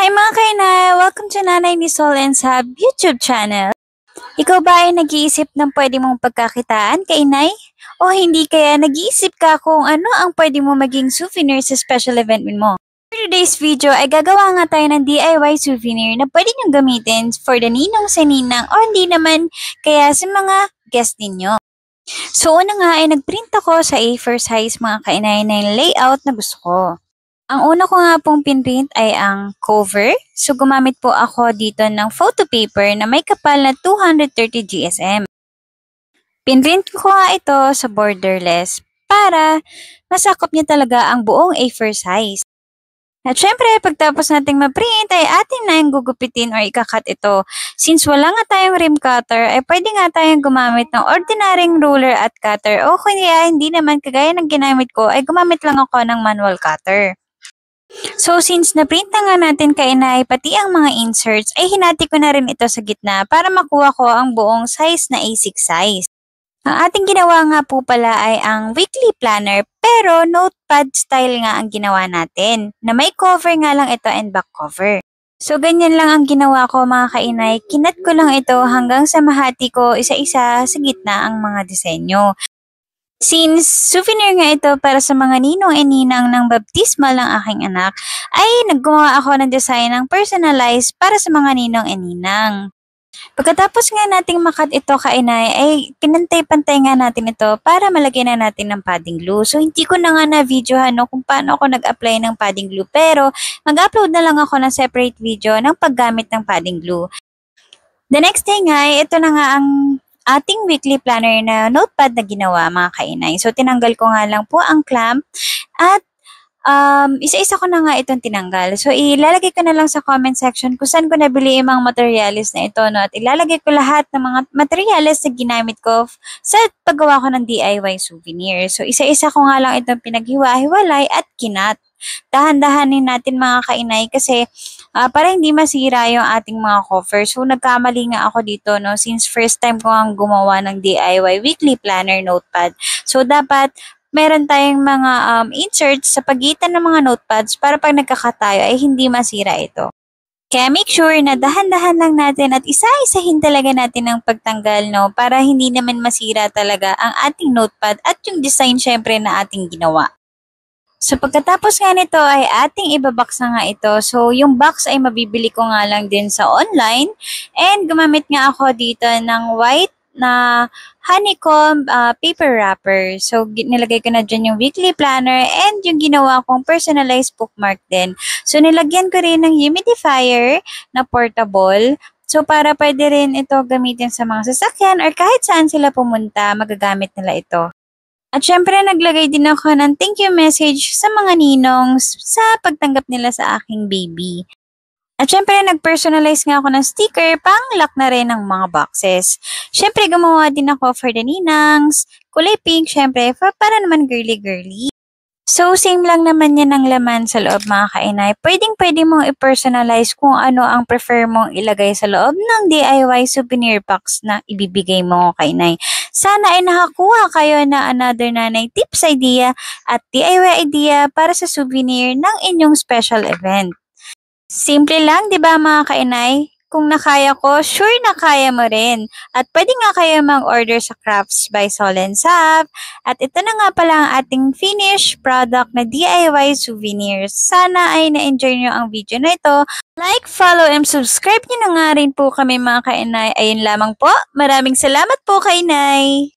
Hi mga kainay! Welcome to Nanay ni Sol and Sab YouTube channel. Ikaw ba ay nag-iisip ng pwede mong pagkakitaan, kainay? O hindi kaya nag-iisip ka kung ano ang pwede mo maging souvenir sa special event mo? For today's video ay gagawa nga tayo ng DIY souvenir na pwede niyong gamitin for the ninong sa ninang o hindi naman kaya sa mga guest ninyo. So una nga ay nagprint ako sa A4 size mga kainay na yung layout na gusto ko. Ang una ko nga pong pinprint ay ang cover. So, gumamit po ako dito ng photo paper na may kapal na 230 GSM. Pinprint ko nga ito sa borderless para masakop niya talaga ang buong A4 size. At syempre, pagtapos nating ma-print ay atin na yung gugupitin or ikakat ito. Since wala nga tayong rim cutter, ay pwede nga tayong gumamit ng ordinaryong ruler at cutter o kaya hindi naman kagaya ng ginamit ko ay gumamit lang ako ng manual cutter. So, since na-print na nga natin kainay, pati ang mga inserts, ay hinati ko na rin ito sa gitna para makuha ko ang buong size na A6 size. Ang ating ginawa nga po pala ay ang weekly planner, pero notepad style nga ang ginawa natin, na may cover nga lang ito and back cover. So, ganyan lang ang ginawa ko mga kainay. Kinat ko lang ito hanggang sa mahati ko isa-isa sa gitna ang mga disenyo. Since souvenir nga ito para sa mga ninong and ninang ng baptismal ng aking anak, ay naggumawa ako ng design ng personalized para sa mga ninong and ninang. Pagkatapos nga nating makat ito kainay, ay pinantay-pantay nga natin ito para malagyan na natin ng padding glue. So hindi ko na nga na-videohan kung paano ako nag-apply ng padding glue, pero mag-upload na lang ako ng separate video ng paggamit ng padding glue. The next day nga, ito na nga ang ating weekly planner na notepad na ginawa mga kainay. So, tinanggal ko nga lang po ang clamp at isa-isa ko na nga itong tinanggal. So, ilalagay ko na lang sa comment section kung saan ko nabili yung mga materials na ito. No? At ilalagay ko lahat ng mga materials na ginamit ko sa paggawa ko ng DIY souvenir. So, isa-isa ko nga lang itong pinaghiwa-hiwalay at kinat. Dahan-dahanin natin mga kainay kasi para hindi masira yung ating mga cover. So, nagkamali nga ako dito, no? Since first time ko ang gumawa ng DIY weekly planner notepad. So, dapat meron tayong mga inserts sa pagitan ng mga notepads para pag nagkakatayo ay hindi masira ito. Kaya make sure na dahan-dahan lang natin at isa-isahin talaga natin ang pagtanggal, no? Para hindi naman masira talaga ang ating notepad at yung design syempre na ating ginawa. So, pagkatapos nga nito ay ating ibabox na nga ito. So, yung box ay mabibili ko nga lang din sa online. And gumamit nga ako dito ng white na honeycomb paper wrapper. So, nilagay ko na dyan yung weekly planner and yung ginawa kong personalized bookmark din. So, nilagyan ko rin ng humidifier na portable. So, para pwede rin ito gamitin sa mga sasakyan or kahit saan sila pumunta, magagamit nila ito. At syempre, naglagay din ako ng thank you message sa mga ninong sa pagtanggap nila sa aking baby. At syempre, nag-personalize nga ako ng sticker pang-lock na rin ng mga boxes. Syempre, gumawa din ako for the ninangs, kulay pink, syempre, para naman girly-girly. So, same lang naman yan ang laman sa loob mga kainay. Pwedeng-pwede mong i-personalize kung ano ang prefer mong ilagay sa loob ng DIY souvenir box na ibibigay mo kainay. Sana ay nakakuha kayo na another nanay tips idea at DIY idea para sa souvenir ng inyong special event. Simple lang, di ba mga kainay? Kung nakaya ko, sure na kaya mo rin. At pwede nga kayo mag-order sa Crafts by Sol and Sab. At ito na nga pala ang ating finished product na DIY souvenirs. Sana ay na-enjoy nyo ang video na ito. Like, follow, and subscribe nyo na nga rin po kami mga kainay. Ayun lamang po. Maraming salamat po kainay.